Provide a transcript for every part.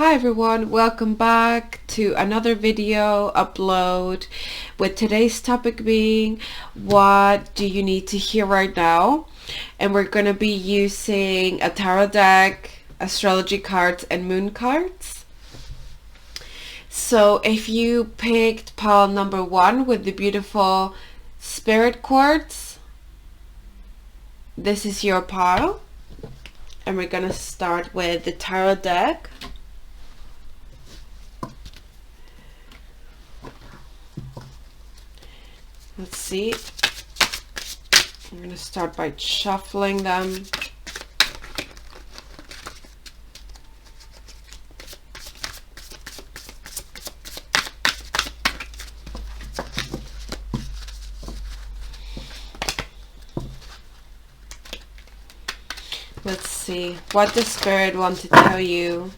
Hi everyone, welcome back to another video upload with today's topic being what do you need to hear right now, and we're going to be using a tarot deck, astrology cards and moon cards. So if you picked pile number 1 with the beautiful spirit quartz, this is your pile, and we're going to start with the tarot deck. Let's see. I'm going to start by shuffling them. Let's see. What does Spirit want to tell you?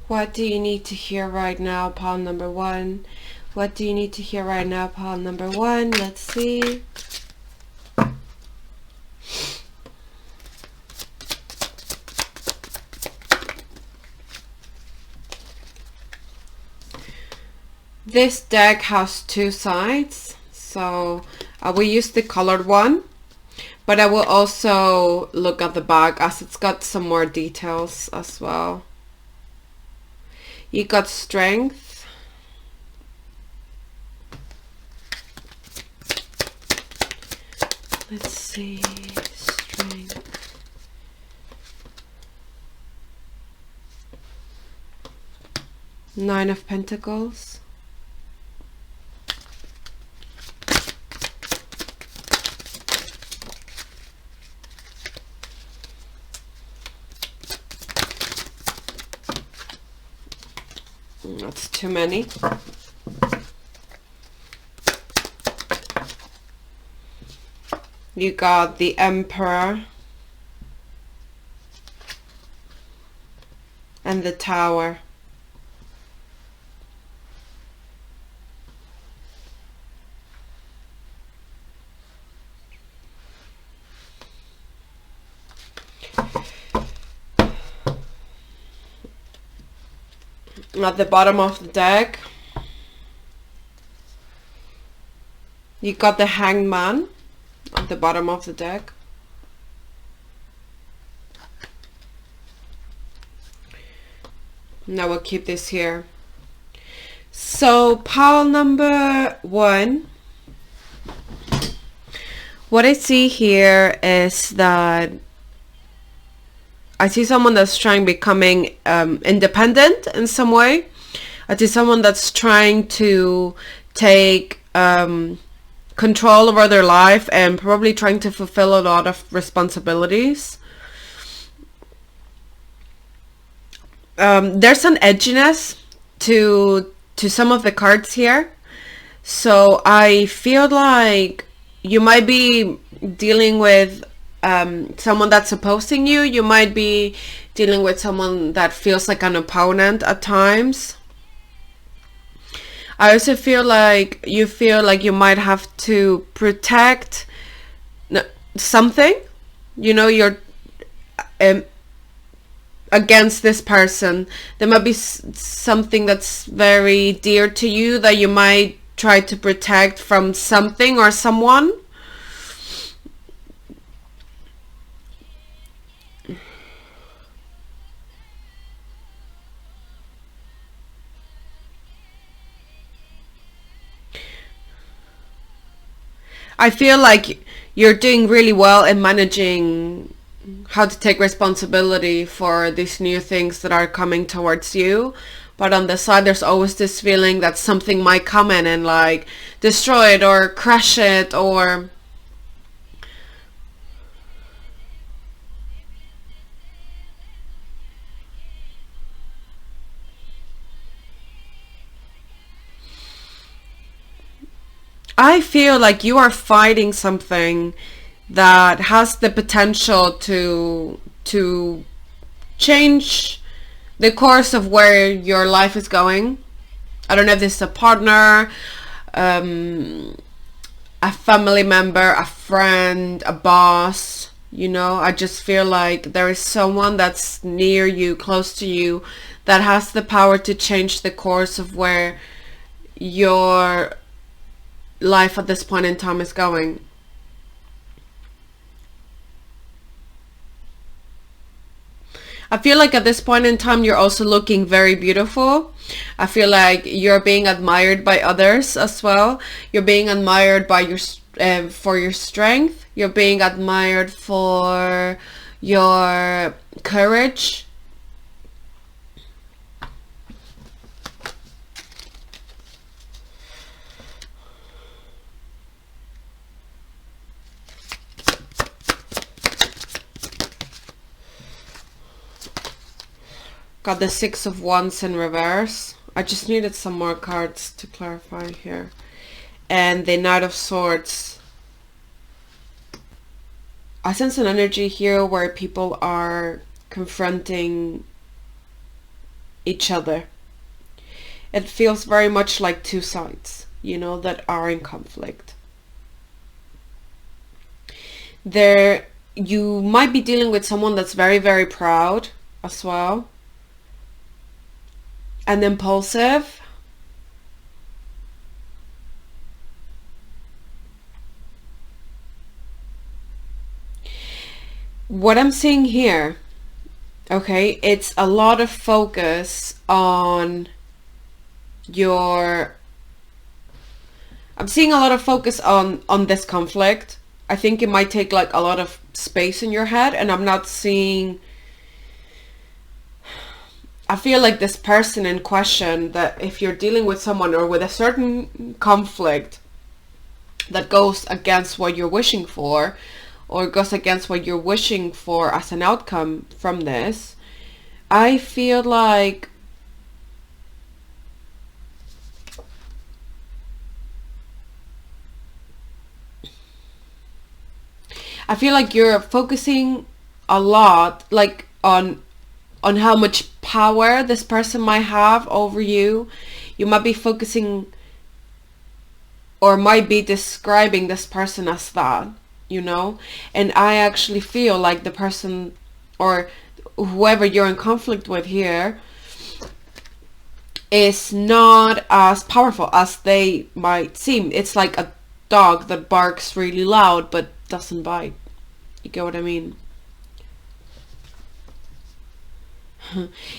What do you need to hear right now, pile number 1? What do you need to hear right now, pile number 1? Let's see. This deck has 2 sides, so I will use the colored one, but I will also look at the back as it's got some more details as well. You got strength, let's see, strength, Nine of Pentacles, that's too many. You got the Emperor and the Tower. At the bottom of the deck, you got the Hangman at the bottom of the deck. Now we'll keep this here. So pile number 1, what I see here is that I see someone that's trying becoming independent in some way. I see someone that's trying to take control over their life and probably trying to fulfill a lot of responsibilities. There's an edginess to some of the cards here. So I feel like you might be dealing with someone that's opposing you. You might be dealing with someone that feels like an opponent at times. I also feel like you might have to protect something. You know, you're against this person. There might be something that's very dear to you that you might try to protect from something or someone. I feel like you're doing really well in managing how to take responsibility for these new things that are coming towards you. But on the side, there's always this feeling that something might come in and like destroy it or crush it, or I feel like you are fighting something that has the potential to change the course of where your life is going. I don't know if this is a partner, a family member, a friend, a boss. You know, I just feel like there is someone that's near you, close to you, that has the power to change the course of where your life at this point in time is going. I feel like at this point in time you're also looking very beautiful. I feel like you're being admired by others as well. You're being admired by your for your strength. You're being admired for your courage. Got the Six of Wands in reverse. I just needed some more cards to clarify here. And the Knight of Swords. I sense an energy here where people are confronting each other. It feels very much like two sides, you know, that are in conflict. You might be dealing with someone that's very, very proud as well. And impulsive. What I'm seeing here, okay, it's a lot of focus on I'm seeing a lot of focus on this conflict. I think it might take like a lot of space in your head, and I'm not seeing, I feel like this person in question, that if you're dealing with someone or with a certain conflict that goes against what you're wishing for, or goes against what you're wishing for as an outcome from this, I feel like you're focusing a lot like on how much power this person might have over you. You might be focusing or might be describing this person as that, you know? And I actually feel like the person or whoever you're in conflict with here is not as powerful as they might seem. It's like a dog that barks really loud but doesn't bite. You get what I mean?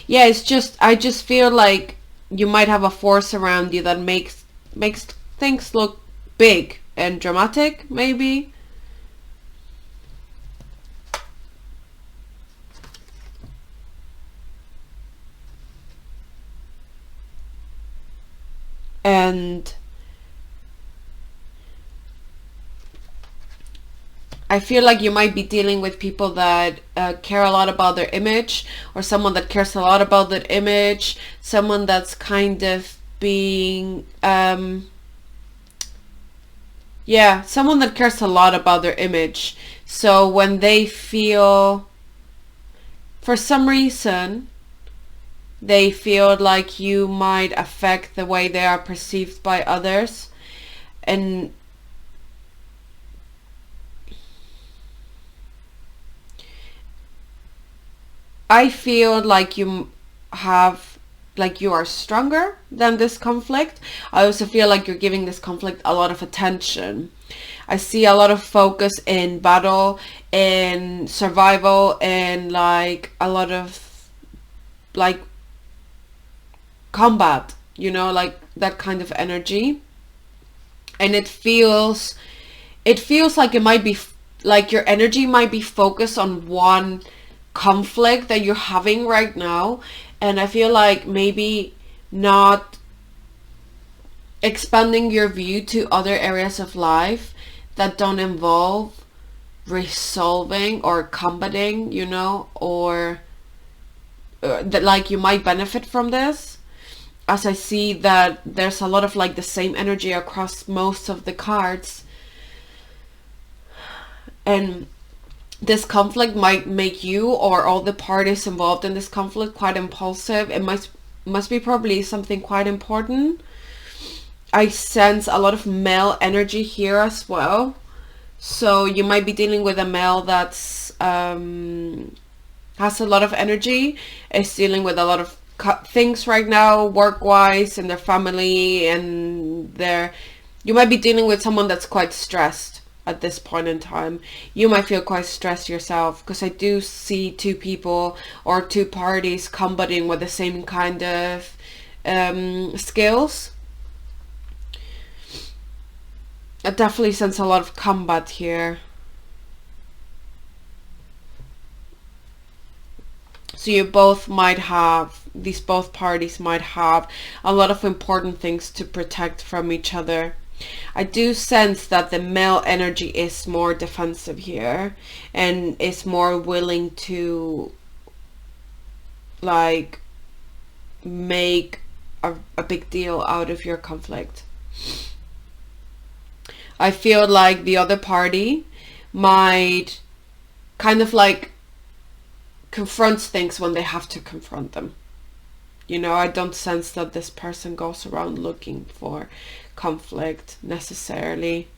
Yeah, it's just, I just feel like you might have a force around you that makes things look big and dramatic, maybe. And I feel like you might be dealing with people that care a lot about their image, or someone that cares a lot about that image, someone that's kind of being, yeah, someone that cares a lot about their image. So when they feel, for some reason, they feel like you might affect the way they are perceived by others, and I feel like you are stronger than this conflict. I also feel like you're giving this conflict a lot of attention. I see a lot of focus in battle, in survival, and like a lot of like combat, you know, like that kind of energy. And it feels like it might be like your energy might be focused on one conflict that you're having right now, and I feel like maybe not expanding your view to other areas of life that don't involve resolving or combating, you know, or that like you might benefit from this, as I see that there's a lot of like the same energy across most of the cards. And this conflict might make you or all the parties involved in this conflict quite impulsive. It must be probably something quite important. I sense a lot of male energy here as well. So you might be dealing with a male that's has a lot of energy, is dealing with a lot of things right now, work-wise, and their family, and you might be dealing with someone that's quite stressed at this point in time. You might feel quite stressed yourself, because I do see two people or two parties combating with the same kind of skills. I definitely sense a lot of combat here. So you both might have, both parties might have a lot of important things to protect from each other. I do sense that the male energy is more defensive here and is more willing to like make a big deal out of your conflict. I feel like the other party might kind of like confront things when they have to confront them. You know, I don't sense that this person goes around looking for conflict necessarily.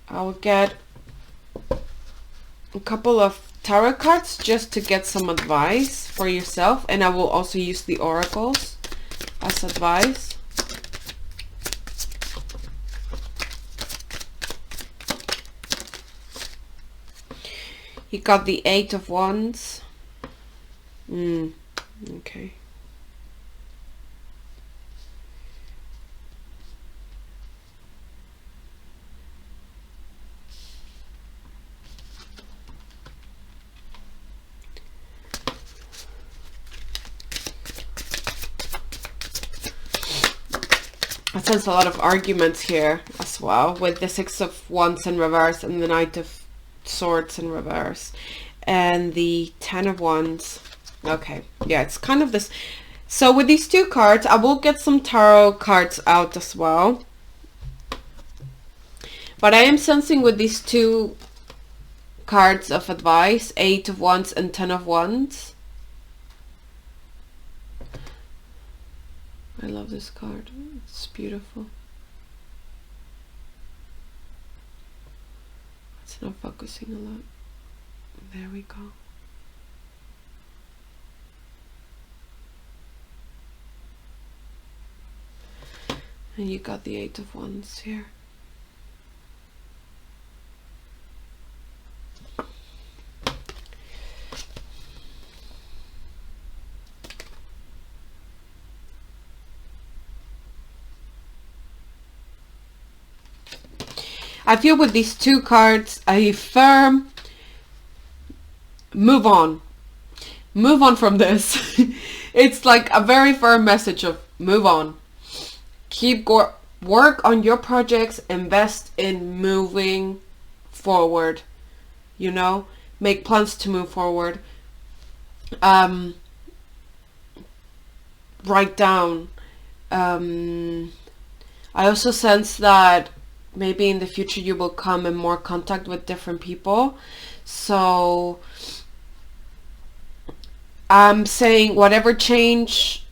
I'll get a couple of tarot cards just to get some advice for yourself, and I will also use the oracles as advice. You got the 8 of Wands. Okay. I sense a lot of arguments here as well, with the 6 of Wands in reverse and the Knight of Swords in reverse and the 10 of Wands. Okay, yeah, it's kind of this. So with these two cards, I will get some tarot cards out as well, but I am sensing with these two cards of advice, 8 of Wands and 10 of Wands. I love this card. It's beautiful. It's not focusing a lot. There we go. And you got the 8 of Wands here. I feel with these two cards a firm move on from this. It's like a very firm message of move on, keep work on your projects, invest in moving forward, you know, make plans to move forward, write down. I also sense that maybe in the future you will come in more contact with different people. So I'm saying whatever change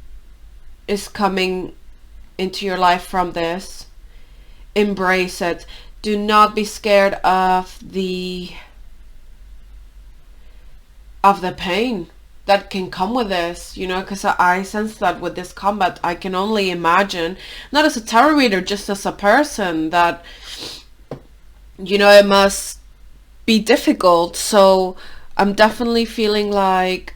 is coming into your life from this, embrace it. Do not be scared of the pain that can come with this, you know, because I sense that with this combat, I can only imagine, not as a tarot reader, just as a person, that, you know, it must be difficult. So I'm definitely feeling like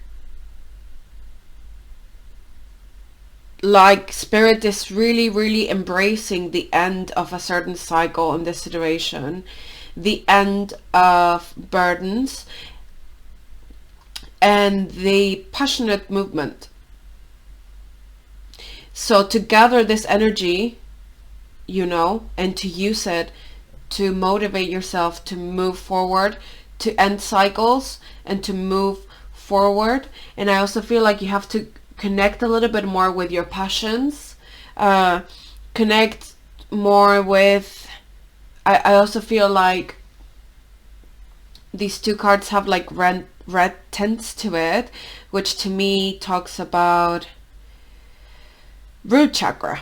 spirit is really, really embracing the end of a certain cycle in this situation, the end of burdens, and the passionate movement. So to gather this energy, you know, and to use it to motivate yourself to move forward, to end cycles and to move forward. And I also feel like you have to connect a little bit more with your passions, connect more with, I also feel like these two cards have like red tints to it, which to me talks about root chakra.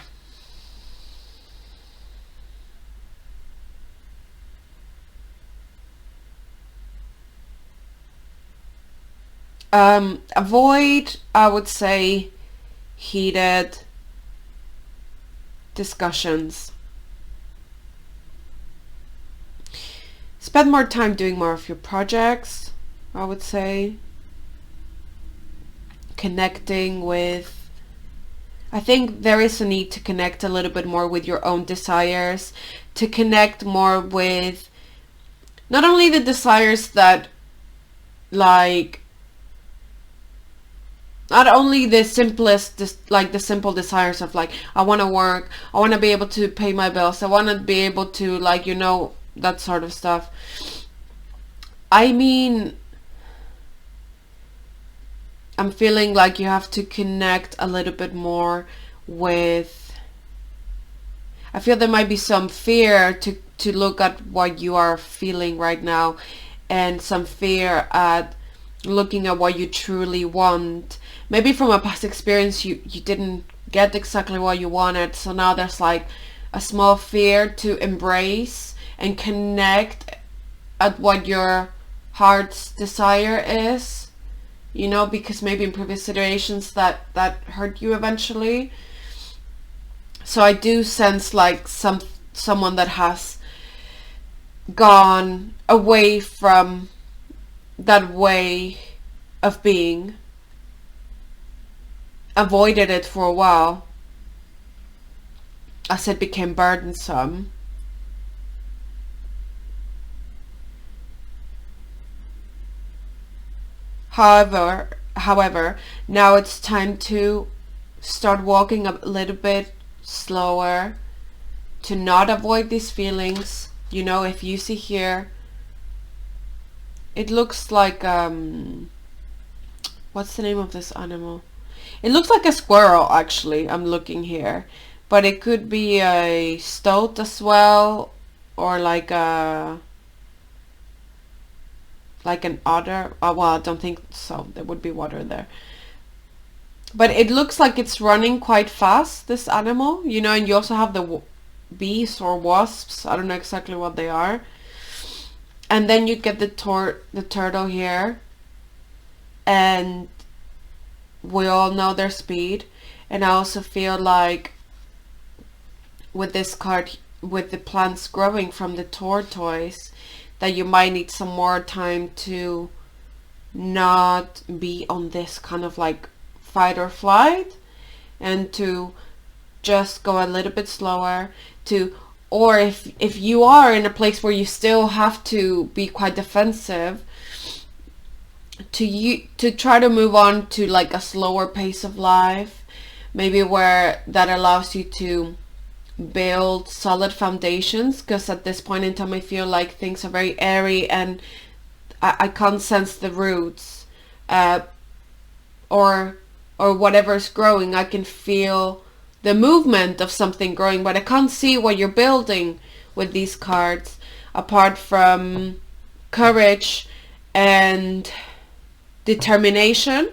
Avoid, I would say, heated discussions. Spend more time doing more of your projects, I would say. Connecting with, I think there is a need to connect a little bit more with your own desires, to connect more with not only the desires that, like, not only the simplest, like the simple desires of like, I want to work, I want to be able to pay my bills, I want to be able to, like, you know, that sort of stuff. I mean, I'm feeling like you have to connect a little bit more with, I feel there might be some fear to look at what you are feeling right now, and some fear at looking at what you truly want. Maybe from a past experience you didn't get exactly what you wanted, so now there's like a small fear to embrace and connect at what your heart's desire is, you know, because maybe in previous situations that hurt you eventually. So I do sense like someone that has gone away from that way of being, avoided it for a while as it became burdensome. However, now it's time to start walking a little bit slower, to not avoid these feelings. You know, if you see here, it looks like, what's the name of this animal? It looks like a squirrel, actually. I'm looking here, but it could be a stoat as well, or like an otter. Well, I don't think so. There would be water there. But it looks like it's running quite fast, this animal, you know, and you also have the bees or wasps. I don't know exactly what they are. And then you get the turtle here, and we all know their speed. And I also feel like with this card, with the plants growing from the tortoise, that you might need some more time to not be on this kind of like fight or flight, and to just go a little bit slower, to, or if you are in a place where you still have to be quite defensive, to try to move on to like a slower pace of life, maybe where that allows you to build solid foundations, because at this point in time I feel like things are very airy and I can't sense the roots, or whatever's growing. I can feel the movement of something growing, but I can't see what you're building with these cards, apart from courage and determination.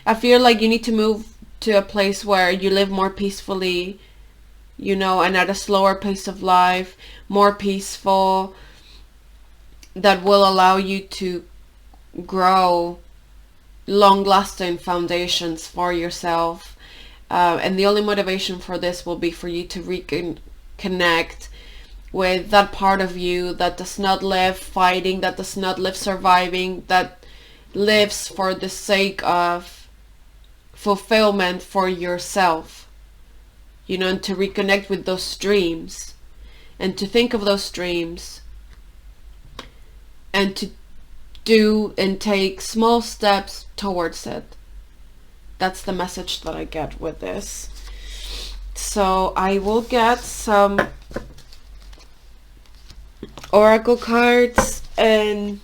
I feel like you need to move to a place where you live more peacefully, you know, and at a slower pace of life, more peaceful, that will allow you to grow long-lasting foundations for yourself. And the only motivation for this will be for you to reconnect with that part of you that does not live fighting, that does not live surviving, that lives for the sake of fulfillment for yourself, you know, and to reconnect with those dreams, and to think of those dreams, and to do and take small steps towards it. That's the message that I get with this. So I will get some oracle cards and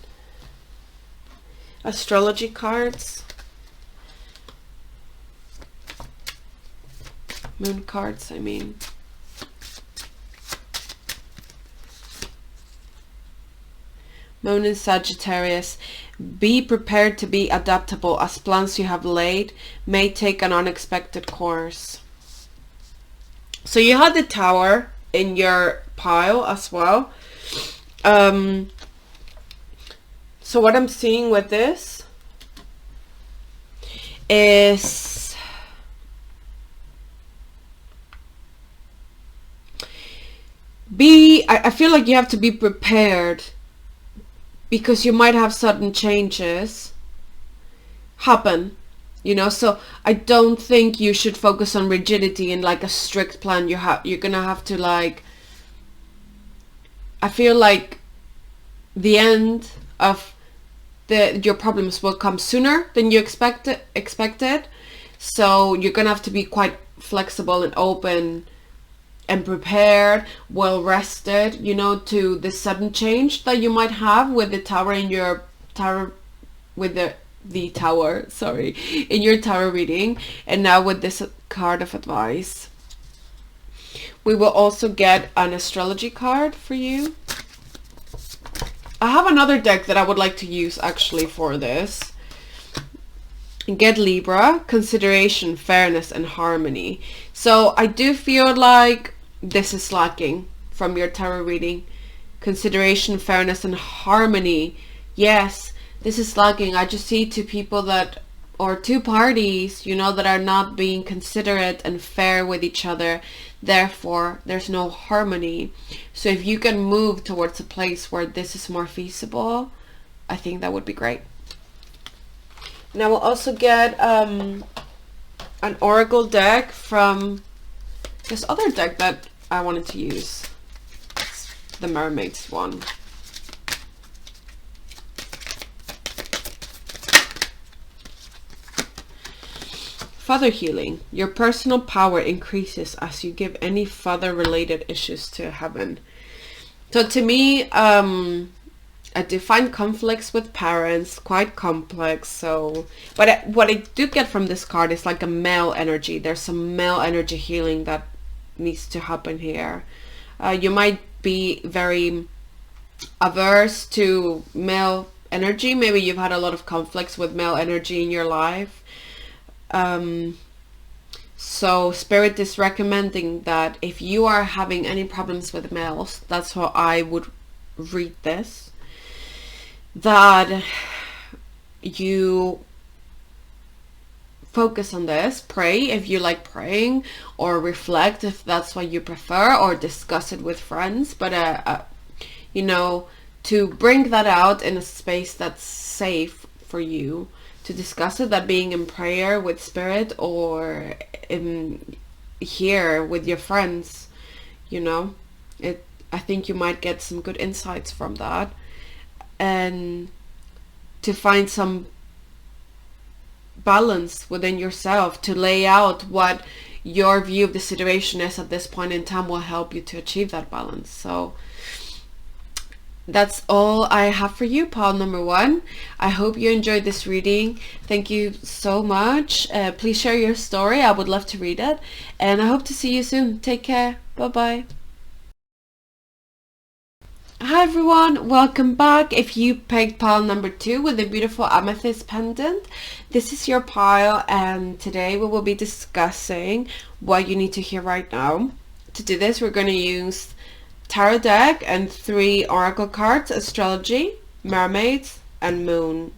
astrology cards, moon cards, I mean. Moon in Sagittarius. Be prepared to be adaptable, as plans you have laid may take an unexpected course. So you had the Tower in your pile as well. So what I'm seeing with this is I feel like you have to be prepared, because you might have sudden changes happen, you know. So I don't think you should focus on rigidity and like a strict plan. You're gonna have to, like, I feel like the end of your problems will come sooner than you expected. So you're gonna have to be quite flexible and open and prepared, well rested, you know, to the sudden change that you might have with the Tower in your tarot, with the Tower, sorry, in your tarot reading. And now with this card of advice, we will also get an astrology card for you. I have another deck that I would like to use actually for this. Get Libra, consideration, fairness, and harmony. So I do feel like this is lacking from your tarot reading. Consideration, fairness, and harmony. Yes, this is lacking. I just see two people that, or two parties, you know, that are not being considerate and fair with each other. Therefore, there's no harmony. So if you can move towards a place where this is more feasible, I think that would be great. Now we'll also get an oracle deck from this other deck that I wanted to use, the Mermaids one. Father healing. Your personal power increases as you give any father related issues to heaven. So to me, I define conflicts with parents, quite complex. So, but what I do get from this card is like a male energy. There's some male energy healing that needs to happen here. You might be very averse to male energy. Maybe you've had a lot of conflicts with male energy in your life. So Spirit is recommending that if you are having any problems with males, that's how I would read this, that you focus on this, pray if you like praying, or reflect if that's what you prefer, or discuss it with friends, but you know, to bring that out in a space that's safe for you to discuss it, that being in prayer with Spirit or in here with your friends, you know, I think you might get some good insights from that, and to find some balance within yourself, to lay out what your view of the situation is at this point in time will help you to achieve that balance. So that's all I have for you, pile number one. I hope you enjoyed this reading. Thank you so much. Please share your story. I would love to read it. And I hope to see you soon. Take care. Bye-bye. Hi everyone, welcome back. If you picked pile number 2 with the beautiful amethyst pendant, this is your pile, and today we will be discussing what you need to hear right now. To do this, we're going to use tarot deck and 3 oracle cards: astrology, mermaids, and moon.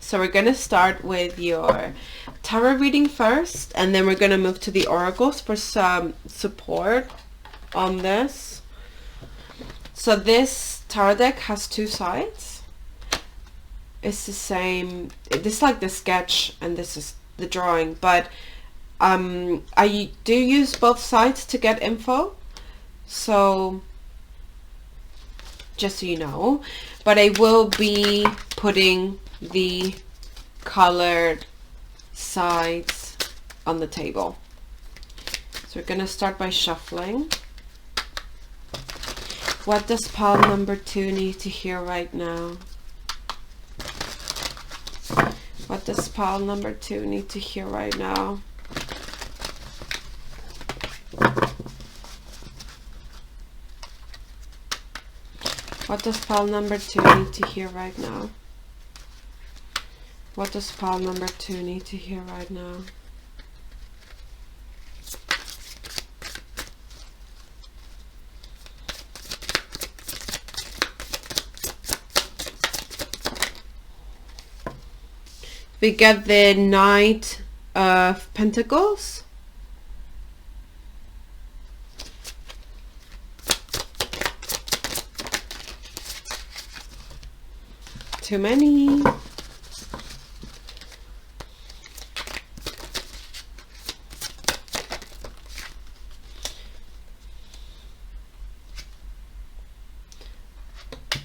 So we're going to start with your tarot reading first, and then we're going to move to the oracles for some support on this. So this tarot deck has 2 sides. It's the same, this is like the sketch and this is the drawing, but I do use both sides to get info, so just so you know. But I will be putting the colored sides on the table. So we're gonna start by shuffling. What does pile number 2 need to hear right now? What does pile number 2 need to hear right now? What does pile number 2 need to hear right now? What does pile number 2 need to hear right now? We get the Knight of Pentacles. Too many.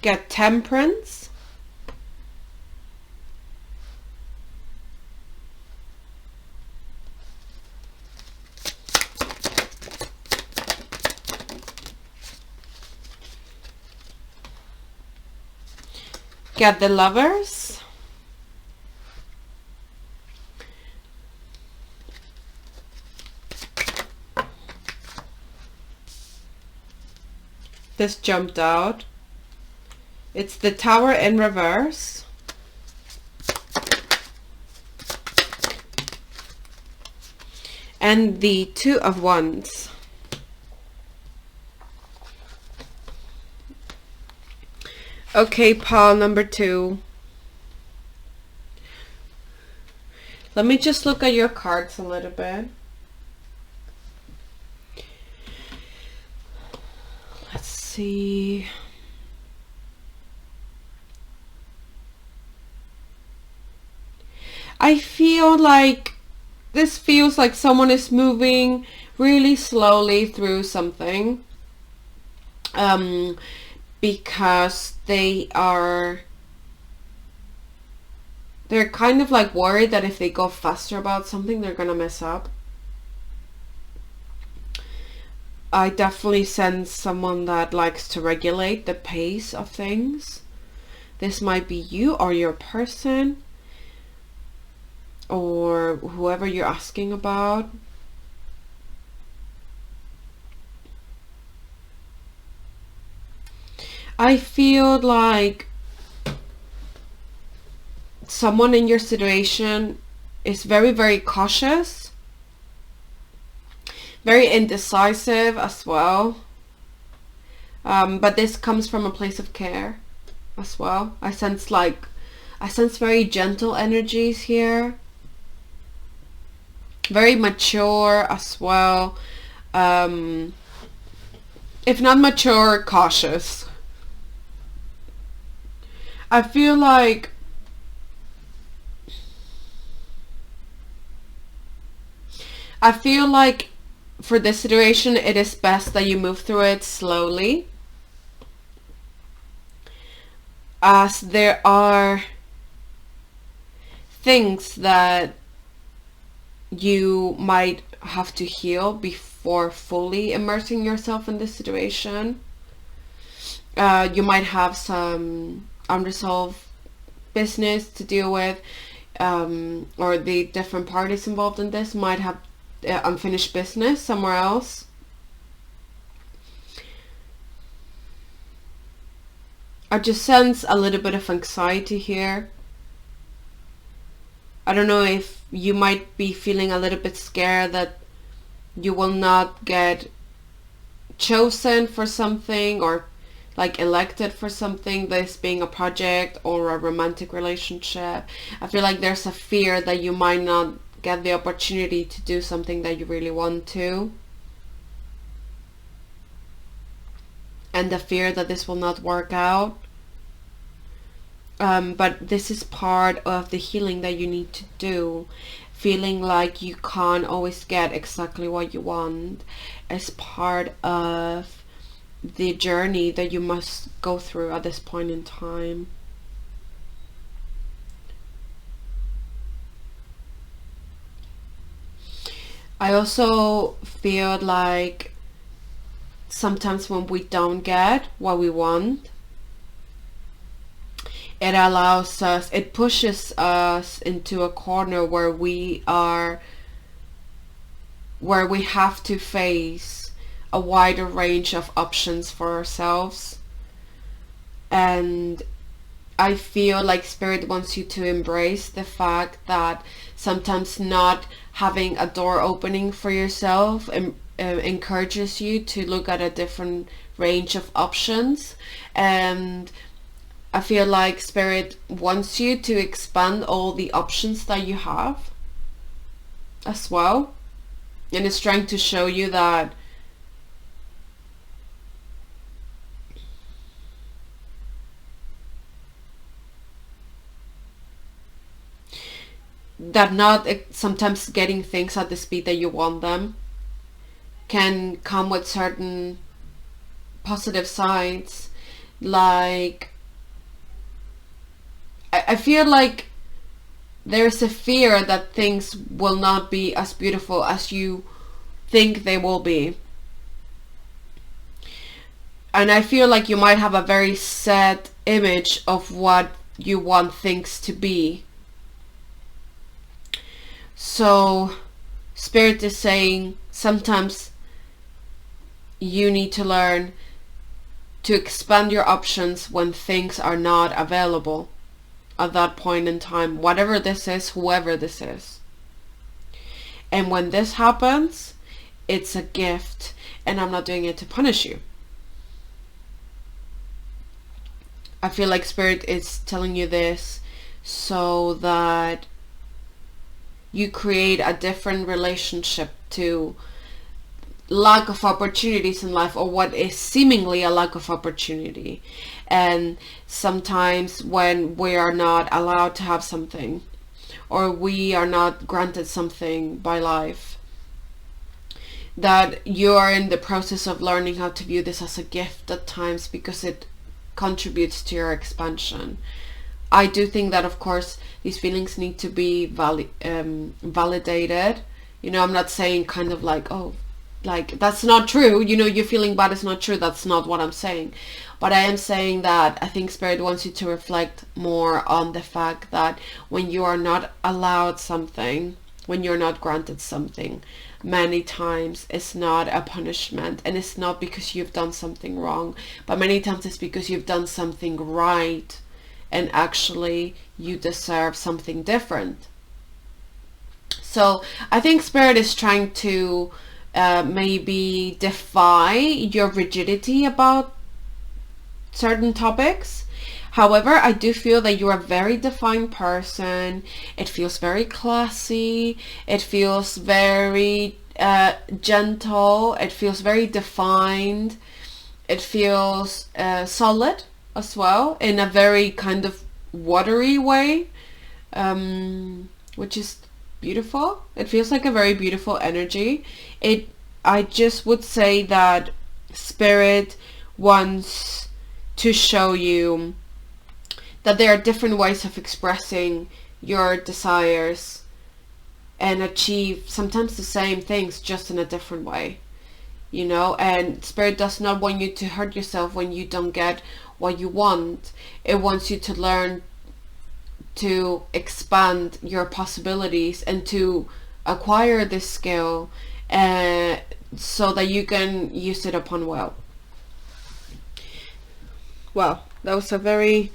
Get Temperance. Get the Lovers. This jumped out. It's the Tower in reverse. And the Two of Wands. Okay, pile number 2. Let me just look at your cards a little bit. Let's see. I feel like this feels like someone is moving really slowly through something. Because they're kind of like worried that if they go faster about something, they're gonna mess up. I definitely sense someone that likes to regulate the pace of things. This might be you or your person or whoever you're asking about. I feel like someone in your situation is very, very cautious, very indecisive as well. But this comes from a place of care as well. I sense very gentle energies here. Very mature as well. If not mature, cautious. I feel like for this situation, it is best that you move through it slowly, as there are things that you might have to heal before fully immersing yourself in this situation. You might have some unresolved business to deal with, or the different parties involved in this might have unfinished business somewhere else. I just sense a little bit of anxiety here. I don't know if you might be feeling a little bit scared that you will not get chosen for something, or like elected for something, this being a project or a romantic relationship. I feel like there's a fear that you might not get the opportunity to do something that you really want to. And the fear that this will not work out. But this is part of the healing that you need to do. Feeling like you can't always get exactly what you want is part of the journey that you must go through at this point in time. I also feel like sometimes when we don't get what we want, it pushes us into a corner where we have to face a wider range of options for ourselves. And I feel like Spirit wants you to embrace the fact that sometimes not having a door opening for yourself encourages you to look at a different range of options. And I feel like Spirit wants you to expand all the options that you have as well. And it's trying to show you that not sometimes getting things at the speed that you want them can come with certain positive sides. Like, I feel like there's a fear that things will not be as beautiful as you think they will be. And I feel like you might have a very set image of what you want things to be. So Spirit is saying sometimes you need to learn to expand your options when things are not available at that point in time, whatever this is, whoever this is. And when this happens, it's a gift, and I'm not doing it to punish you. I feel like Spirit is telling you this so that you create a different relationship to lack of opportunities in life, or what is seemingly a lack of opportunity. And sometimes when we are not allowed to have something, or we are not granted something by life, that you are in the process of learning how to view this as a gift at times, because it contributes to your expansion. I do think that, of course, these feelings need to be validated. You know, I'm not saying kind of like, oh, like, that's not true. You know, you're feeling bad is not true. That's not what I'm saying. But I am saying that I think Spirit wants you to reflect more on the fact that when you are not allowed something, when you're not granted something, many times it's not a punishment, and it's not because you've done something wrong, but many times it's because you've done something right, and actually you deserve something different. So I think Spirit is trying to maybe defy your rigidity about certain topics. However, I do feel that you're a very defined person. It feels very classy. It feels very gentle. It feels very defined. It feels solid as well, in a very kind of watery way, which is beautiful. It feels like a very beautiful energy. I just would say that Spirit wants to show you that there are different ways of expressing your desires and achieve sometimes the same things, just in a different way, you know. And Spirit does not want you to hurt yourself when you don't get what you want. It wants you to learn to expand your possibilities and to acquire this skill, so that you can use it upon well. Well, that was a very...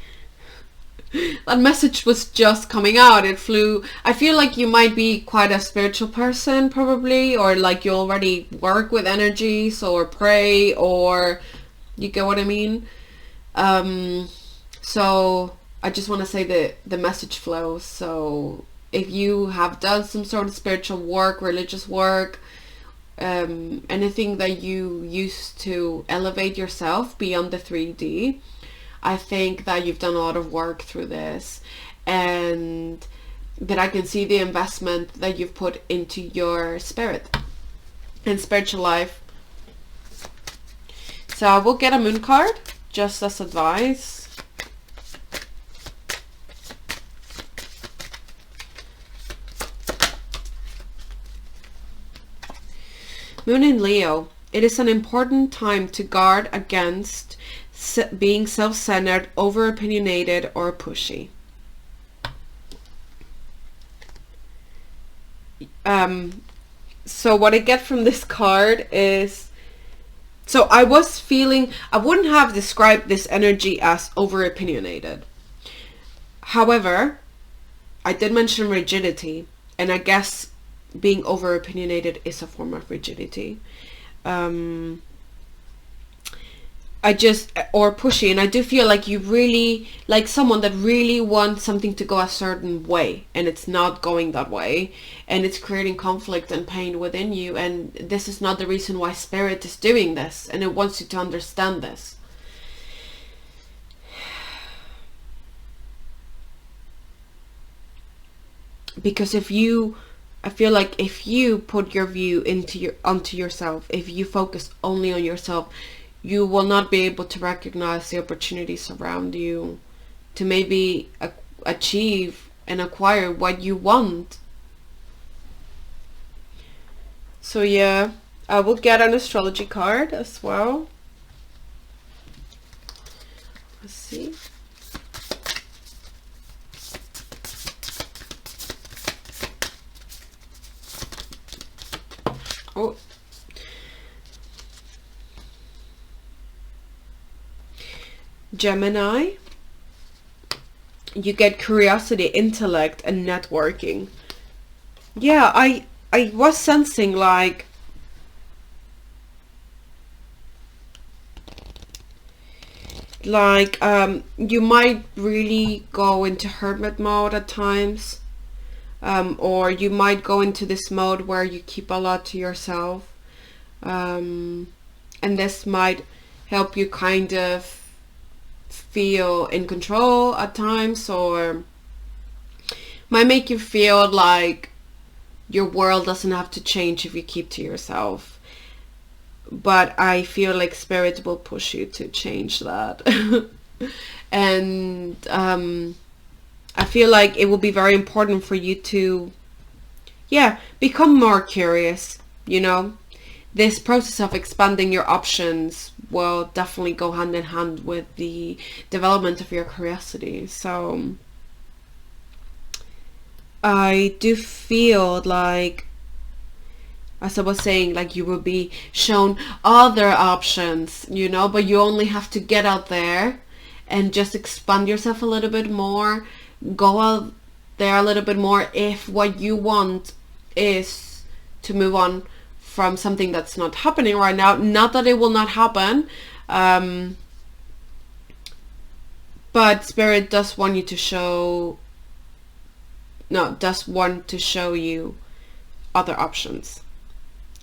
that message was just coming out. It flew. I feel like you might be quite a spiritual person, probably, or like you already work with energies or pray, or you get what I mean. So I just want to say that the message flows. So if you have done some sort of spiritual work, religious work, anything that you use to elevate yourself beyond the 3D, I think that you've done a lot of work through this, and that I can see the investment that you've put into your spirit and spiritual life. So I will get a moon card just as advice. Moon in Leo. It is an important time to guard against being self-centered, over-opinionated, or pushy. So what I get from this card is So I was feeling, I wouldn't have described this energy as over opinionated. However, I did mention rigidity, and I guess being over opinionated is a form of rigidity. Or pushy, and I do feel like you really, like someone that really wants something to go a certain way, and it's not going that way, and it's creating conflict and pain within you, and this is not the reason why Spirit is doing this, and it wants you to understand this. Because I feel like if you put your view onto yourself, if you focus only on yourself, you will not be able to recognize the opportunities around you to maybe achieve and acquire what you want. So yeah, I will get an astrology card as well. Let's see. Oh. Gemini, you get curiosity, intellect, and networking. Yeah, I was sensing like you might really go into hermit mode at times, or you might go into this mode where you keep a lot to yourself, and this might help you kind of feel in control at times, or might make you feel like your world doesn't have to change if you keep to yourself. But I feel like Spirit will push you to change that. And I feel like it will be very important for you to, yeah, become more curious, you know. This process of expanding your options will definitely go hand in hand with the development of your curiosity. So I do feel like, as I was saying, like you will be shown other options, you know, but you only have to get out there and just expand yourself a little bit more, go out there a little bit more if what you want is to move on from something that's not happening right now. Not that it will not happen, but Spirit does want you to does want to show you other options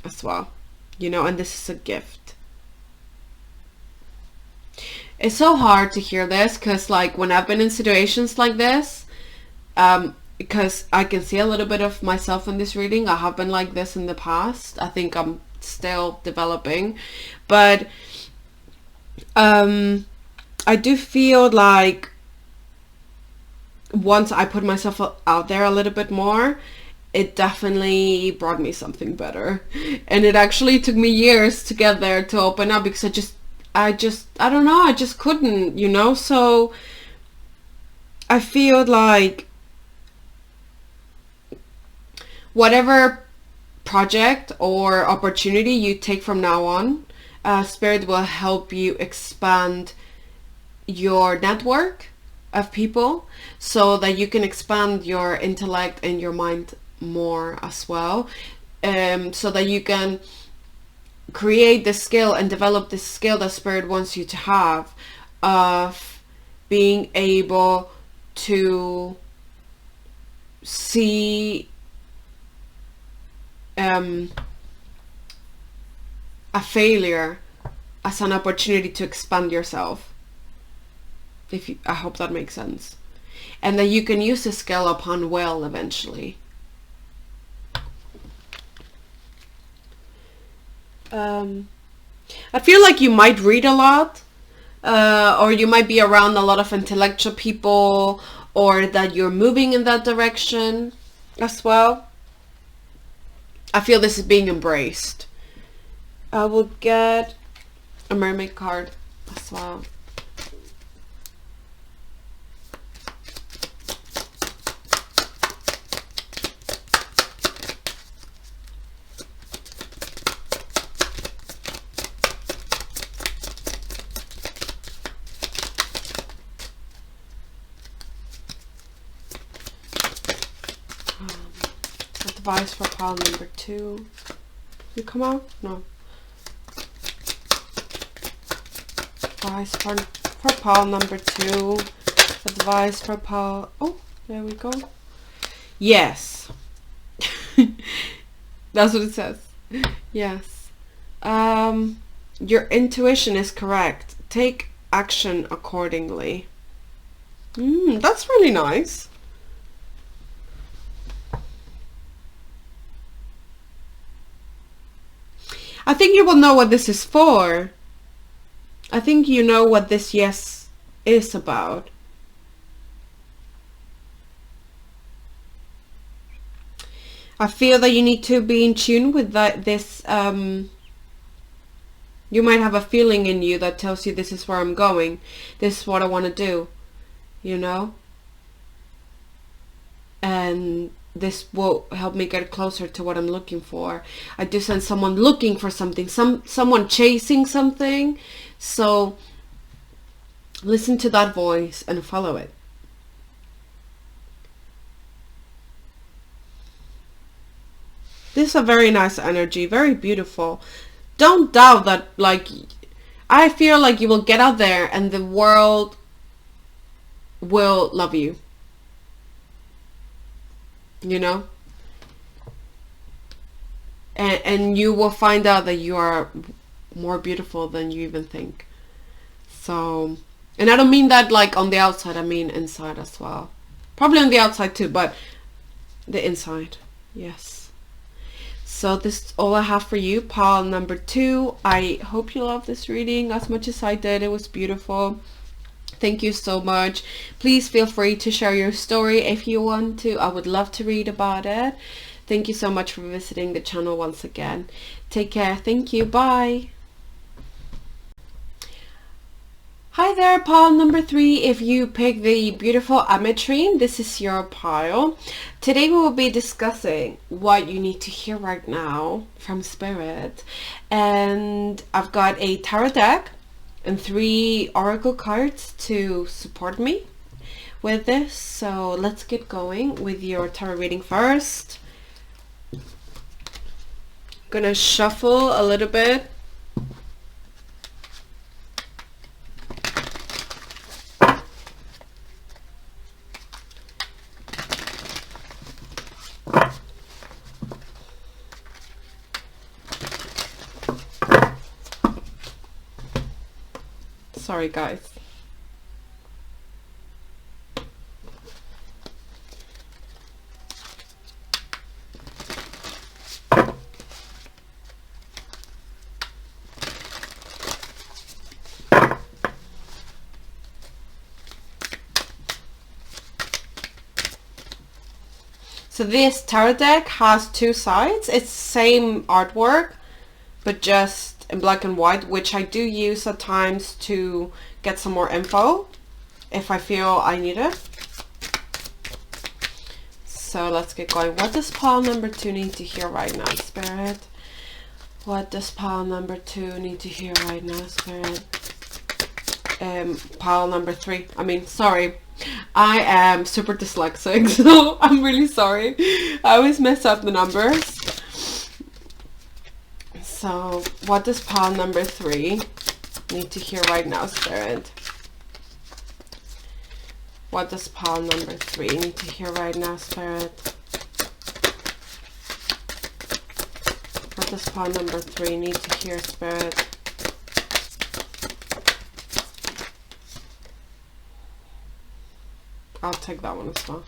as well, you know, and this is a gift. It's so hard to hear this because like when I've been in situations like this, because I can see a little bit of myself in this reading. I have been like this in the past. I think I'm still developing, but I do feel like once I put myself out there a little bit more, it definitely brought me something better. And it actually took me years to get there, to open up, because I don't know, I just couldn't, you know. So I feel like whatever project or opportunity you take from now on, Spirit will help you expand your network of people so that you can expand your intellect and your mind more as well, so that you can create the skill and develop the skill that Spirit wants you to have, of being able to see a failure as an opportunity to expand yourself. I hope that makes sense, and that you can use the skill upon will eventually. I feel like you might read a lot, or you might be around a lot of intellectual people, or that you're moving in that direction as well. I feel this is being embraced. I will get a mermaid card as well. Advice for pile number 2. You come out? No. Advice for pile number 2. Advice for pile... Oh, there we go. Yes. That's what it says. Yes. Your intuition is correct. Take action accordingly. That's really nice. I think you will know what this is for. I think you know what this yes is about. I feel that you need to be in tune with this. You might have a feeling in you that tells you this is where I'm going. This is what I want to do. You know? And this will help me get closer to what I'm looking for. I do sense someone looking for something, someone chasing something. So listen to that voice and follow it. This is a very nice energy, very beautiful. Don't doubt that, like, I feel like you will get out there and the world will love you. You know? And you will find out that you are more beautiful than you even think. So, and I don't mean that like on the outside, I mean inside as well. Probably on the outside too, but the inside. Yes. So this is all I have for you, pile number 2. I hope you love this reading as much as I did. It was beautiful. Thank you so much. Please feel free to share your story if you want to. I would love to read about it. Thank you so much for visiting the channel once again. Take care. Thank you. Bye. Hi there, pile number 3. If you pick the beautiful Ametrine, this is your pile. Today we will be discussing what you need to hear right now from Spirit. And I've got a tarot deck and 3 oracle cards to support me with this. So let's get going with your tarot reading first. I'm gonna shuffle a little bit. Sorry guys. So this tarot deck has 2 sides. It's the same artwork, but just in black and white, which I do use at times to get some more info if I feel I need it. So let's get going. What does pile number 2 need to hear right now, Spirit? What does pile number 2 need to hear right now, Spirit? Pile number 3. I mean, sorry. I am super dyslexic, so I'm really sorry. I always mess up the numbers. So, what does pile number 3 need to hear right now, Spirit? What does pile number 3 need to hear right now, Spirit? What does pile number 3 need to hear, Spirit? I'll take that one as well.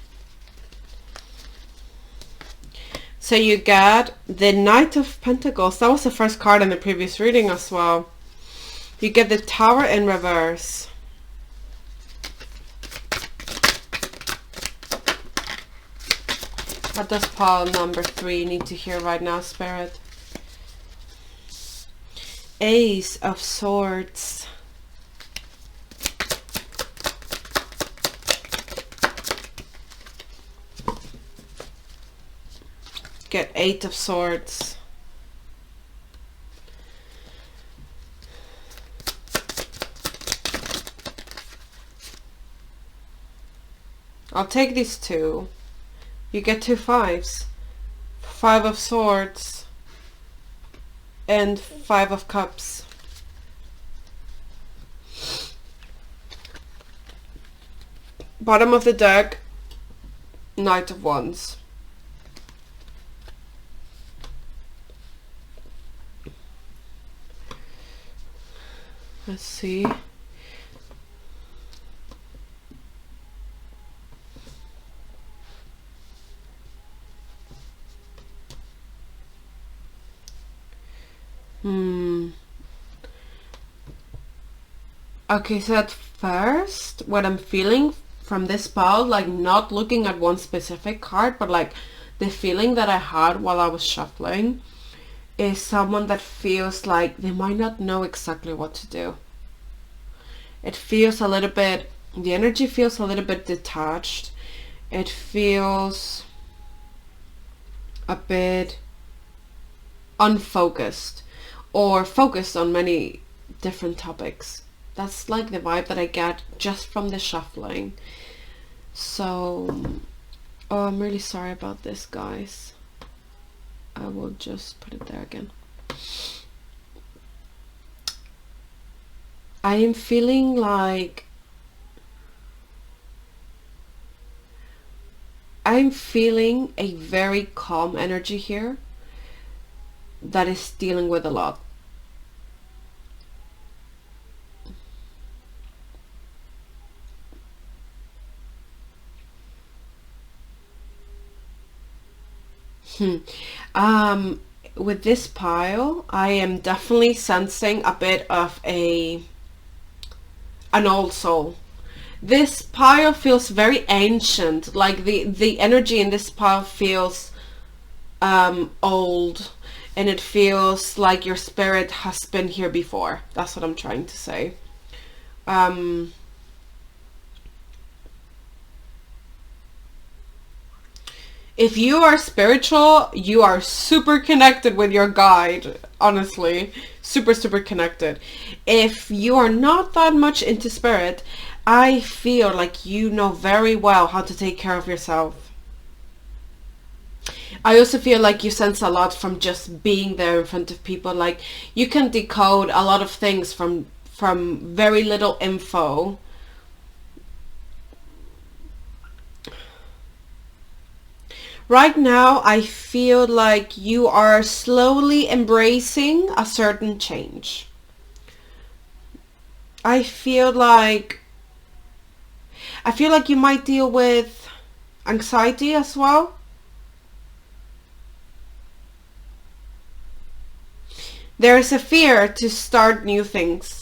So you got the Knight of Pentacles. That was the first card in the previous reading as well. You get the Tower in reverse. What does pile number 3 need to hear right now, Spirit? Ace of Swords. Get 8 of Swords. I'll take these 2. You get 2 5s. Five of Swords and Five of Cups. Bottom of the deck, Knight of Wands. Let's see. Okay, so at first, what I'm feeling from this pile, like not looking at one specific card, but like the feeling that I had while I was shuffling, is someone that feels like they might not know exactly what to do. It feels a little bit, the energy feels a little bit detached. It feels a bit unfocused, or focused on many different topics. That's like the vibe that I get just from the shuffling. So, oh, I'm really sorry about this, guys. I will just put it there again. I am feeling like I'm feeling a very calm energy here that is dealing with a lot. With this pile, I am definitely sensing a bit of an old soul. This pile feels very ancient, like the energy in this pile feels old, and it feels like your spirit has been here before. That's what I'm trying to say. If you are spiritual, you are super connected with your guide, honestly. Super, super connected. If you are not that much into spirit, I feel like you know very well how to take care of yourself. I also feel like you sense a lot from just being there in front of people. Like you can decode a lot of things from very little info. Right now, I feel like you are slowly embracing a certain change. I feel like you might deal with anxiety as well. There is a fear to start new things.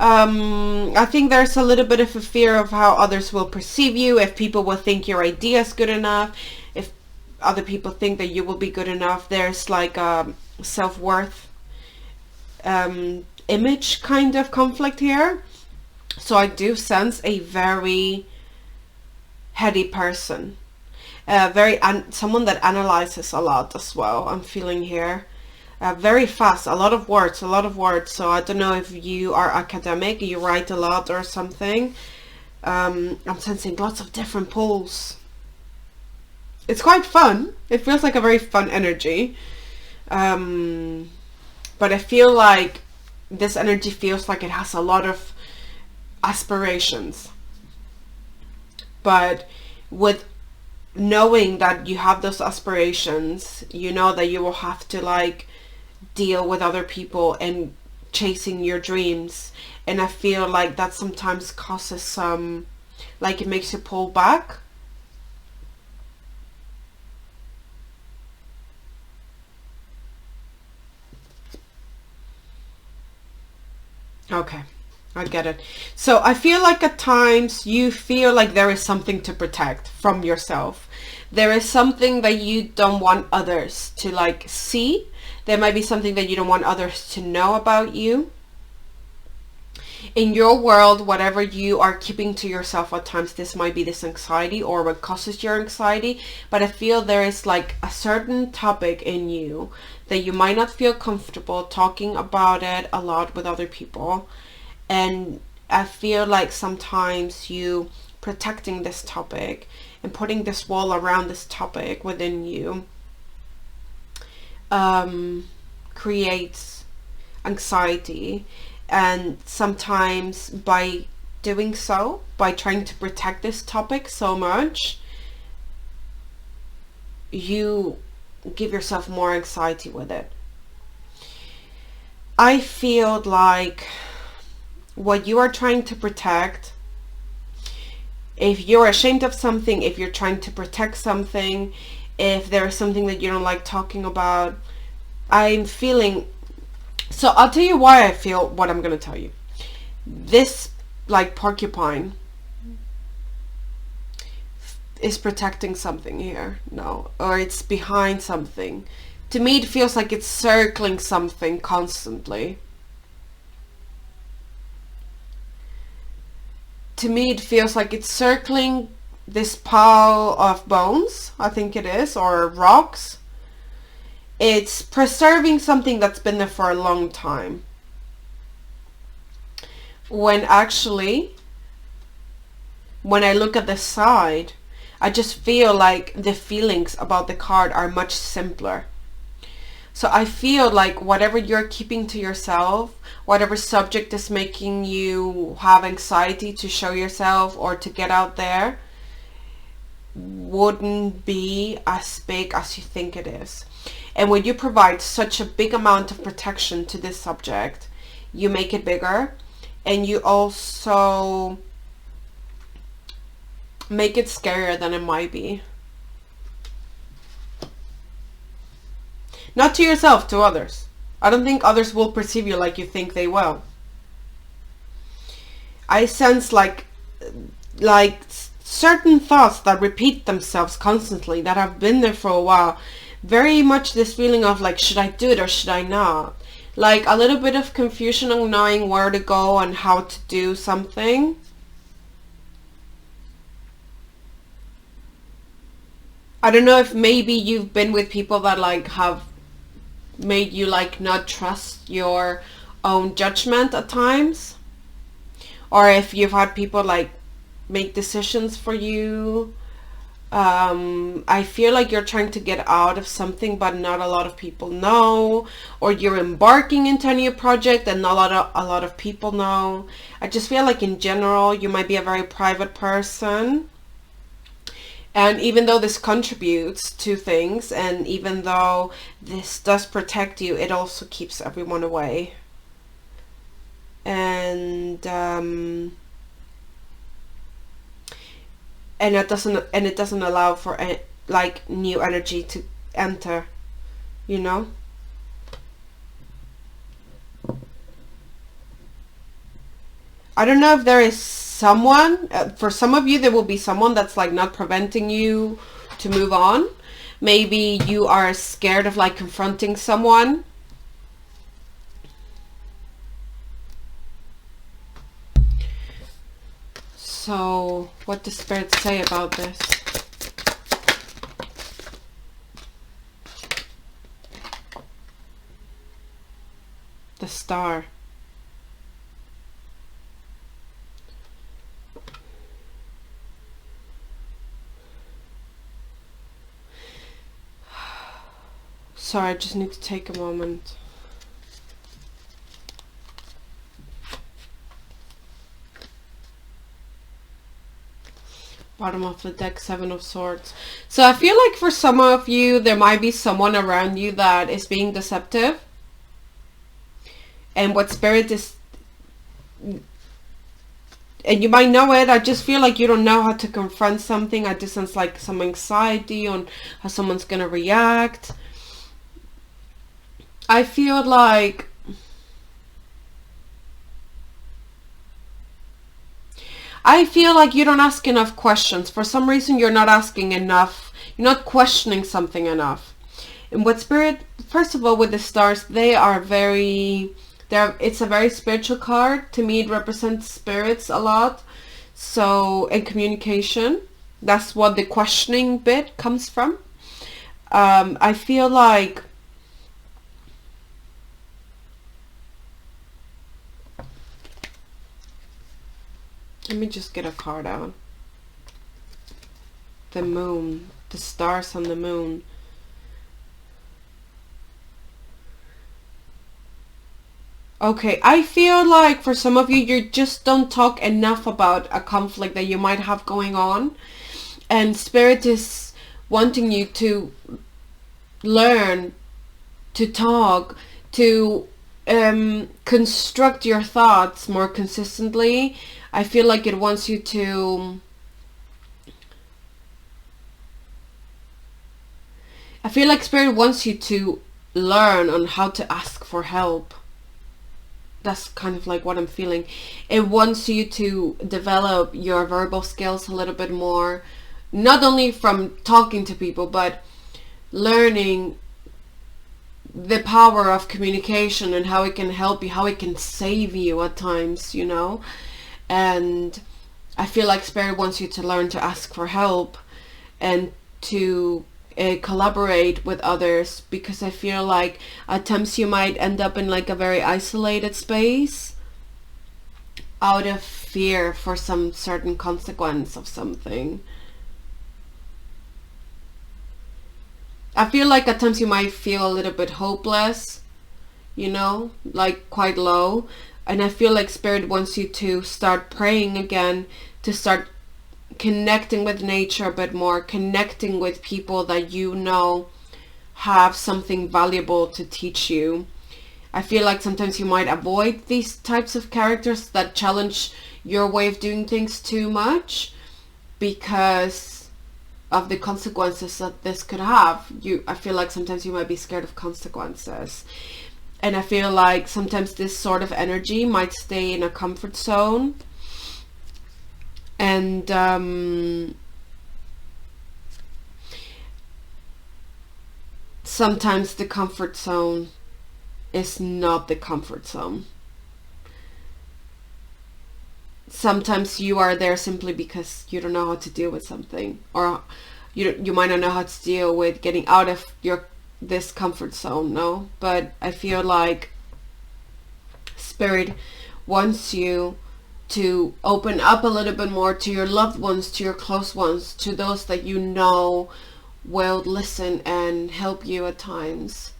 I think there's a little bit of a fear of how others will perceive you, if people will think your idea is good enough, if other people think that you will be good enough. There's like a self-worth image kind of conflict here. So I do sense a very heady person, someone that analyzes a lot as well. I'm feeling here. Very fast, a lot of words. So I don't know if you are academic, you write a lot or something. I'm sensing lots of different pulls. It's quite fun. It feels like a very fun energy. But I feel like this energy feels like it has a lot of aspirations. But with knowing that you have those aspirations, you know that you will have to like deal with other people and chasing your dreams, and I feel like that sometimes causes some, like it makes you pull back. Okay, I get it. So I feel like at times you feel like there is something to protect from yourself. There is something that you don't want others to like see. There might be something that you don't want others to know about you. In your world, whatever you are keeping to yourself at times, this might be this anxiety or what causes your anxiety. But I feel there is like a certain topic in you that you might not feel comfortable talking about it a lot with other people. And I feel like sometimes you protecting this topic and putting this wall around this topic within you creates anxiety. And sometimes by doing so, by trying to protect this topic so much, you give yourself more anxiety with it. I feel like what you are trying to protect, if you're ashamed of something, if you're trying to protect something, if there is something that you don't like talking about, I'm feeling, so I'll tell you why I feel what I'm going to tell you. This, like, porcupine is protecting something here, no, or it's behind something. To me, it feels like it's circling something constantly. To me, it feels like it's circling this pile of bones, I think it is, or rocks. It's preserving something that's been there for a long time. When actually, when I look at the side, I just feel like the feelings about the card are much simpler. So I feel like whatever you're keeping to yourself, whatever subject is making you have anxiety to show yourself or to get out there, wouldn't be as big as you think it is. And when you provide such a big amount of protection to this subject, you make it bigger, and you also make it scarier than it might be. Not to yourself, to others. I don't think others will perceive you like you think they will. I sense like certain thoughts that repeat themselves constantly, that have been there for a while. Very much this feeling of like, should I do it or should I not? Like a little bit of confusion on knowing where to go and how to do something. I don't know if maybe you've been with people that like have made you like not trust your own judgment at times, or if you've had people like make decisions for you. I feel like you're trying to get out of something but not a lot of people know, or you're embarking into a new project and not a lot of people know. I just feel like in general you might be a very private person. And even though this contributes to things, and even though this does protect you, it also keeps everyone away. And it doesn't allow for like new energy to enter, you know. I don't know if there is someone, for some of you there will be someone that's like not preventing you to move on. Maybe you are scared of like confronting someone. So what does Spirit say about this? The Star. Sorry, I just need to take a moment. Bottom of the deck, Seven of Swords. So I feel like for some of you, there might be someone around you that is being deceptive. And what Spirit is... And you might know it. I just feel like you don't know how to confront something. I just sense like some anxiety on how someone's going to react. I feel like you don't ask enough questions. For some reason, you're not asking enough. You're not questioning something enough. And what Spirit, first of all, with the stars, it's a very spiritual card. To me, it represents spirits a lot. So, in communication, that's what the questioning bit comes from. I feel like let me just get a card out. the moon, the stars on the moon. Okay, I feel like for some of you, you just don't talk enough about a conflict that you might have going on. And Spirit is wanting you to learn to talk, to construct your thoughts more consistently. I feel like it wants you to... I feel like Spirit wants you to learn on how to ask for help. That's kind of like what I'm feeling. It wants you to develop your verbal skills a little bit more, not only from talking to people, but learning the power of communication and how it can help you, how it can save you at times, you know. And I feel like Spirit wants you to learn to ask for help and to collaborate with others, because I feel like at times you might end up in like a very isolated space out of fear for some certain consequence of something. I feel like at times you might feel a little bit hopeless, you know, like quite low. And I feel like Spirit wants you to start praying again, to start connecting with nature a bit more, connecting with people that you know have something valuable to teach you. I feel like sometimes you might avoid these types of characters that challenge your way of doing things too much because of the consequences that this could have. I feel like sometimes you might be scared of consequences. And I feel like sometimes this sort of energy might stay in a comfort zone. And sometimes the comfort zone is not the comfort zone. Sometimes you are there simply because you don't know how to deal with something, or you might not know how to deal with getting out of this comfort zone, no? But I feel like Spirit wants you to open up a little bit more to your loved ones, to your close ones, to those that you know will listen and help you at times.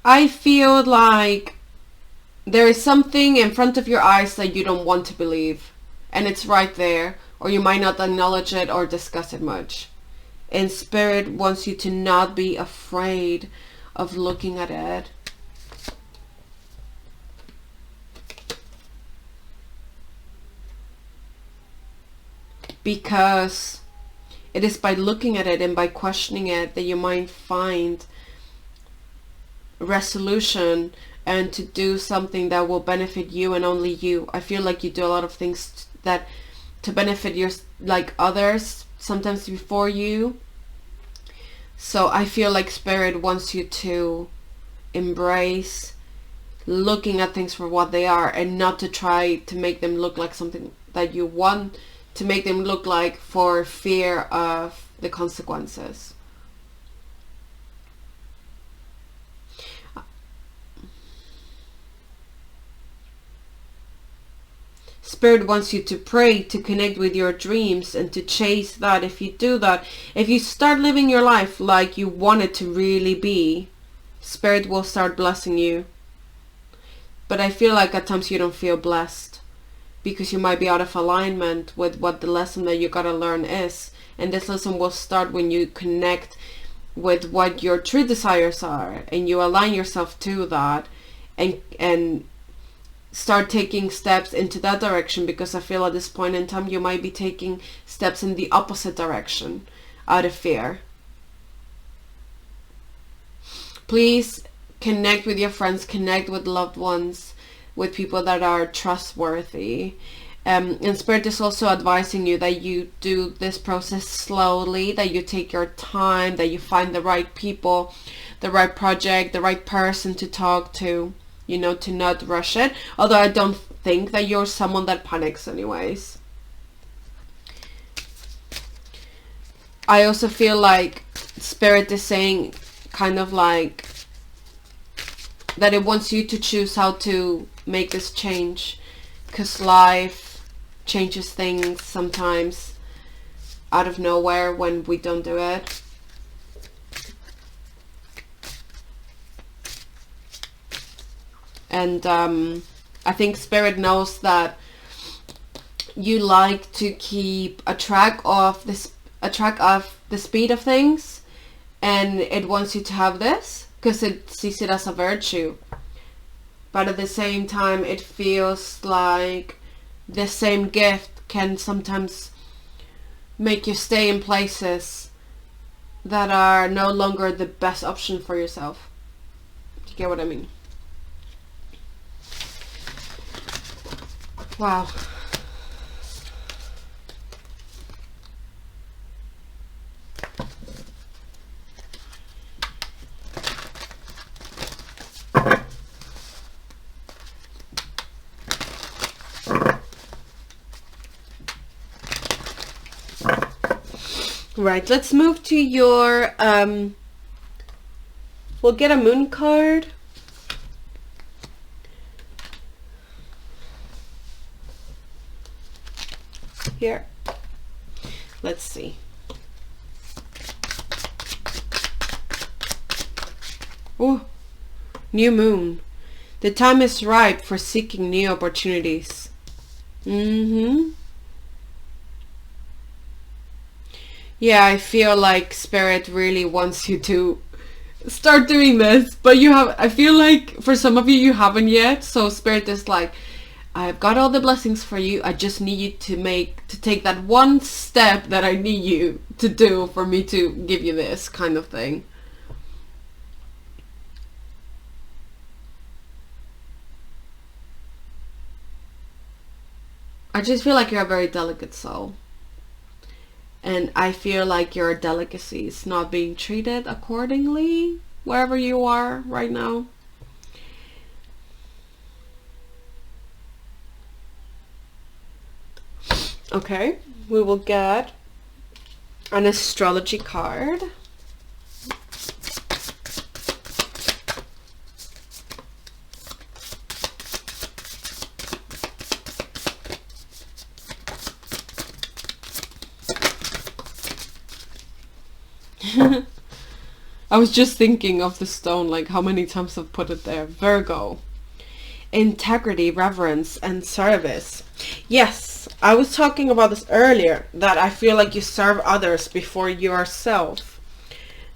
I feel like there is something in front of your eyes that you don't want to believe, and it's right there, or you might not acknowledge it or discuss it much. And Spirit wants you to not be afraid of looking at it. Because it is by looking at it and by questioning it that you might find resolution and to do something that will benefit you and only you. I feel like you do a lot of things that to benefit others, sometimes before you. So I feel like Spirit wants you to embrace looking at things for what they are, and not to try to make them look like something that you want to make them look like for fear of the consequences. Spirit wants you to pray, to connect with your dreams, and to chase that. If you do that, if you start living your life like you want it to really be, Spirit will start blessing you. But I feel like at times you don't feel blessed because you might be out of alignment with what the lesson that you gotta learn is. And this lesson will start when you connect with what your true desires are and you align yourself to that, and start taking steps into that direction, because I feel at this point in time you might be taking steps in the opposite direction out of fear. Please connect with your friends, connect with loved ones, with people that are trustworthy. And Spirit is also advising you that you do this process slowly, that you take your time, that you find the right people, the right project, the right person to talk to, you know, to not rush it. Although I don't think that you're someone that panics anyways. I also feel like Spirit is saying kind of like that it wants you to choose how to make this change. because life changes things sometimes out of nowhere when we don't do it. And I think Spirit knows that you like to keep a track of the speed of things, and it wants you to have this because it sees it as a virtue. But at the same time, it feels like the same gift can sometimes make you stay in places that are no longer the best option for yourself. Do you get what I mean? Wow. Right, let's move to your, we'll get a moon card. Here. Let's see. Oh, new moon. The time is ripe for seeking new opportunities. Yeah, I feel like Spirit really wants you to start doing this, but I feel like for some of you, you haven't yet. So Spirit is like, I've got all the blessings for you. I just need you to take that one step that I need you to do for me to give you this kind of thing. I just feel like you're a very delicate soul. And I feel like your delicacy is not being treated accordingly wherever you are right now. Okay, we will get an astrology card. I was just thinking of the stone, like how many times I've put it there. Virgo. Integrity, reverence, and service. Yes, I was talking about this earlier, that I feel like you serve others before yourself.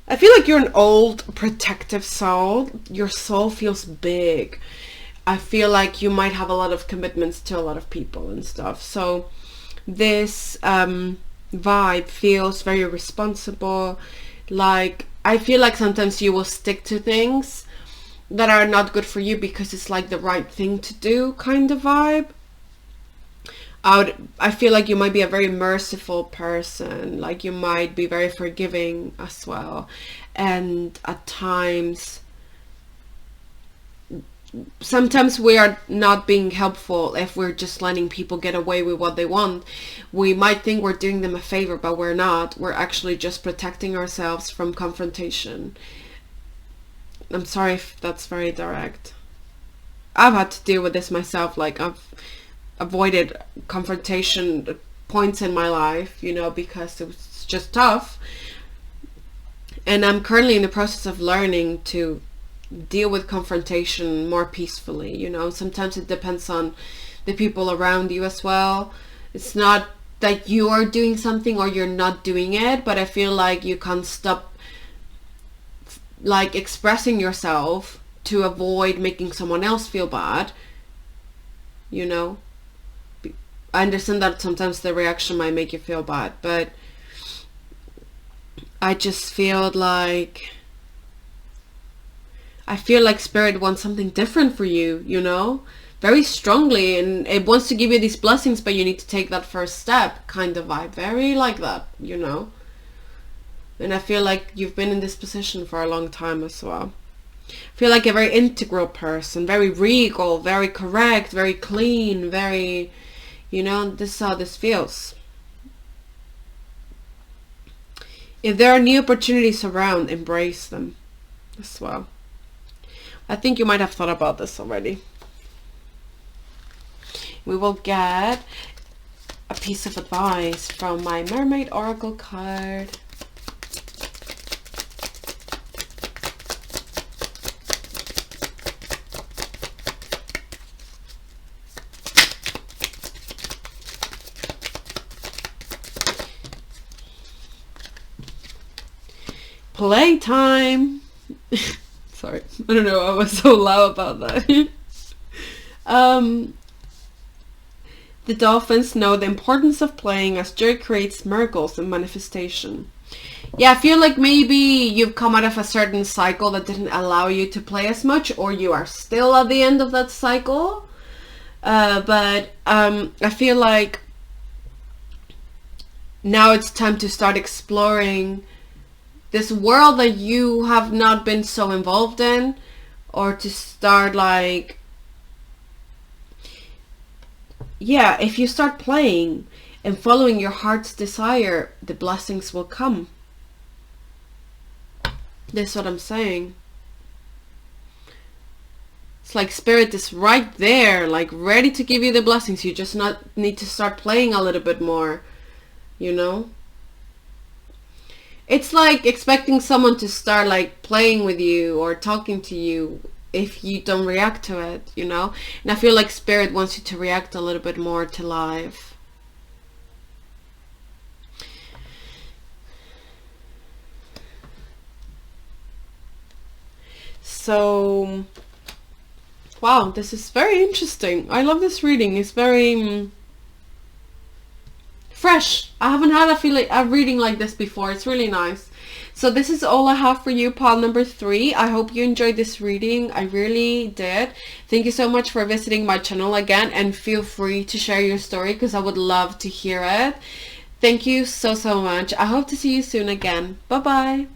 I feel like you're an old, protective soul. Your soul feels big. I feel like you might have a lot of commitments to a lot of people and stuff. So this vibe feels very responsible. Like, I feel like sometimes you will stick to things that are not good for you because it's like the right thing to do kind of vibe. I feel like you might be a very merciful person. Like, you might be very forgiving as well. And at times, sometimes we are not being helpful if we're just letting people get away with what they want. We might think we're doing them a favor, but we're not. We're actually just protecting ourselves from confrontation. I'm sorry if that's very direct. I've had to deal with this myself. Like, I've avoided confrontation points in my life, you know, because it was just tough. And I'm currently in the process of learning to deal with confrontation more peacefully, you know. Sometimes it depends on the people around you as well. It's not that you are doing something or you're not doing it, but I feel like you can't stop like expressing yourself to avoid making someone else feel bad, you know. I understand that sometimes the reaction might make you feel bad, but I just feel like Spirit wants something different for you, you know, very strongly, and it wants to give you these blessings, but you need to take that first step kind of vibe, very like that, you know. And I feel like you've been in this position for a long time as well. I feel like a very integral person, very regal, very correct, very clean, very, you know, this is how this feels. If there are new opportunities around, embrace them as well. I think you might have thought about this already. we will get a piece of advice from my Mermaid Oracle card. Playtime. Sorry, I don't know, I was so loud about that. The dolphins know the importance of playing as joy creates miracles and manifestation. Yeah, I feel like maybe you've come out of a certain cycle that didn't allow you to play as much, or you are still at the end of that cycle. But I feel like now it's time to start exploring this world that you have not been so involved in, or to start like, yeah, if you start playing and following your heart's desire, the blessings will come. That's what I'm saying. It's like Spirit is right there, like ready to give you the blessings. You just need to start playing a little bit more, you know? It's like expecting someone to start like playing with you or talking to you if you don't react to it, you know? And I feel like Spirit wants you to react a little bit more to life. So, wow, this is very interesting. I love this reading. It's very fresh. I haven't had a reading like this before. It's really nice. So this is all I have for you, pile number 3. I hope you enjoyed this reading. I really did. Thank you so much for visiting my channel again, and feel free to share your story because I would love to hear it. Thank you so much. I hope to see you soon again. Bye bye.